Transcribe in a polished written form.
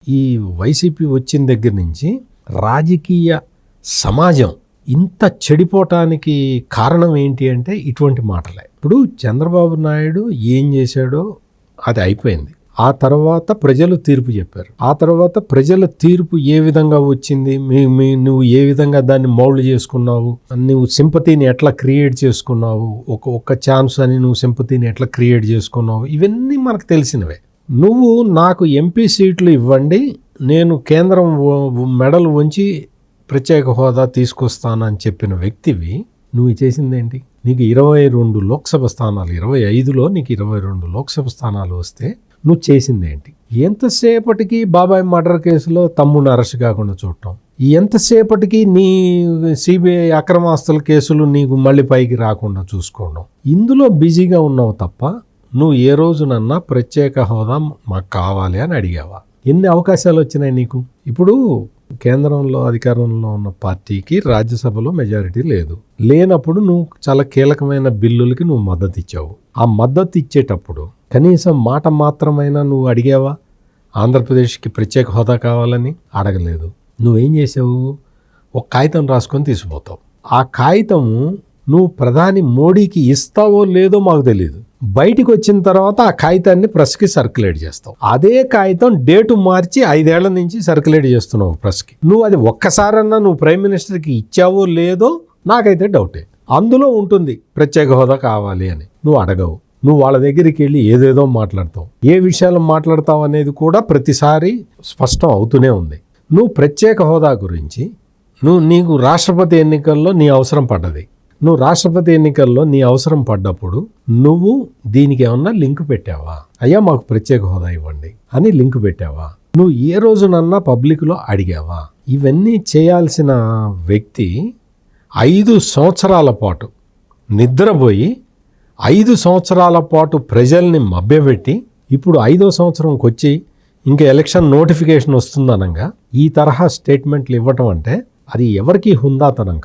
ఈ వైసీపీ వచ్చిన దగ్గర నుంచి రాజకీయ సమాజం ఇంత చెడిపోవటానికి కారణం ఏంటి అంటే ఇటువంటి మాటలే. ఇప్పుడు చంద్రబాబు నాయుడు ఏం చేశాడో అది అయిపోయింది. ఆ తర్వాత ప్రజలు తీర్పు చెప్పారు. ఆ తర్వాత ప్రజల తీర్పు ఏ విధంగా వచ్చింది, నువ్వు ఏ విధంగా దాన్ని మౌల్డ్ చేసుకున్నావు, నువ్వు సింపతిని ఎట్లా క్రియేట్ చేసుకున్నావు, ఒక్క ఛాన్స్ అని నువ్వు సింపతిని ఎట్లా క్రియేట్ చేసుకున్నావు, ఇవన్నీ మనకు తెలిసినవే. నువ్వు నాకు ఎంపీ సీట్లు ఇవ్వండి, నేను కేంద్రం మెడలు వంచి ప్రత్యేక హోదా తీసుకొస్తానని చెప్పిన వ్యక్తివి నువ్వు చేసిందేంటి? నీకు 22 లోక్సభ స్థానాలు, 25లో నీకు 22 లోక్సభ స్థానాలు వస్తే నువ్వు చేసిందేంటి? ఎంతసేపటికి బాబాయ్ మర్డర్ కేసులో తమ్ముడిని అరెస్ట్ కాకుండా చూడటం, ఎంతసేపటికి నీ సిబిఐ అక్రమాస్తుల కేసులు నీకు మళ్ళీ పైకి రాకుండా చూసుకోవడం, ఇందులో బిజీగా ఉన్నావు తప్ప నువ్వు ఏ రోజునన్నా ప్రత్యేక హోదా మాకు కావాలి అని అడిగావా? ఎన్ని అవకాశాలు వచ్చినాయి నీకు? ఇప్పుడు కేంద్రంలో అధికారంలో ఉన్న పార్టీకి రాజ్యసభలో మెజారిటీ లేనప్పుడు నువ్వు చాలా కీలకమైన బిల్లులకి నువ్వు మద్దతు ఇచ్చావు. ఆ మద్దతు ఇచ్చేటప్పుడు కనీసం మాట మాత్రమైనా నువ్వు అడిగావా? ఆంధ్రప్రదేశ్కి ప్రత్యేక హోదా కావాలని అడగలేదు. నువ్వేం చేసావు? ఒక కాగితం రాసుకొని తీసుకుపోతావు. ఆ కాగితము నువ్వు ప్రధాని మోడీకి ఇస్తావో లేదో మాకు తెలియదు. బయటికి వచ్చిన తర్వాత ఆ కాగితాన్ని ప్రెస్కి సర్క్యులేట్ చేస్తావు. అదే కాగితం డేటు మార్చి 5 ఏళ్ల నుంచి సర్క్యులేట్ చేస్తున్నావు ప్రెస్కి. నువ్వు అది ఒక్కసారన్నా నువ్వు ప్రైమ్ మినిస్టర్కి ఇచ్చావో లేదో నాకైతే డౌటే. అందులో ఉంటుంది ప్రత్యేక హోదా కావాలి అని. నువ్వు అడగవు. నువ్వు వాళ్ళ దగ్గరికి వెళ్ళి ఏదేదో మాట్లాడతావు. ఏ విషయాలు మాట్లాడతావు అనేది కూడా ప్రతిసారి స్పష్టం అవుతూనే ఉంది. నువ్వు ప్రత్యేక హోదా గురించి నీకు రాష్ట్రపతి ఎన్నికల్లో నీ అవసరం పడ్డది. నువ్వు రాష్ట్రపతి ఎన్నికల్లో నీ అవసరం పడ్డప్పుడు నువ్వు దీనికి ఏమన్నా లింక్ పెట్టావా? అయ్యా మాకు ప్రత్యేక హోదా ఇవ్వండి అని లింక్ పెట్టావా? నువ్వు ఏ రోజునన్నా పబ్లిక్లో అడిగావా? ఇవన్నీ చేయాల్సిన వ్యక్తి 5 సంవత్సరాల పాటు నిద్రపోయి 5 సంవత్సరాల పాటు ప్రజల్ని మభ్యపెట్టి ఇప్పుడు 5వ సంవత్సరంకి వచ్చి ఇంకా ఎలక్షన్ నోటిఫికేషన్ వస్తుందనగా ఈ తరహా స్టేట్మెంట్లు ఇవ్వటం అంటే అది ఎవరికి హుందాతనం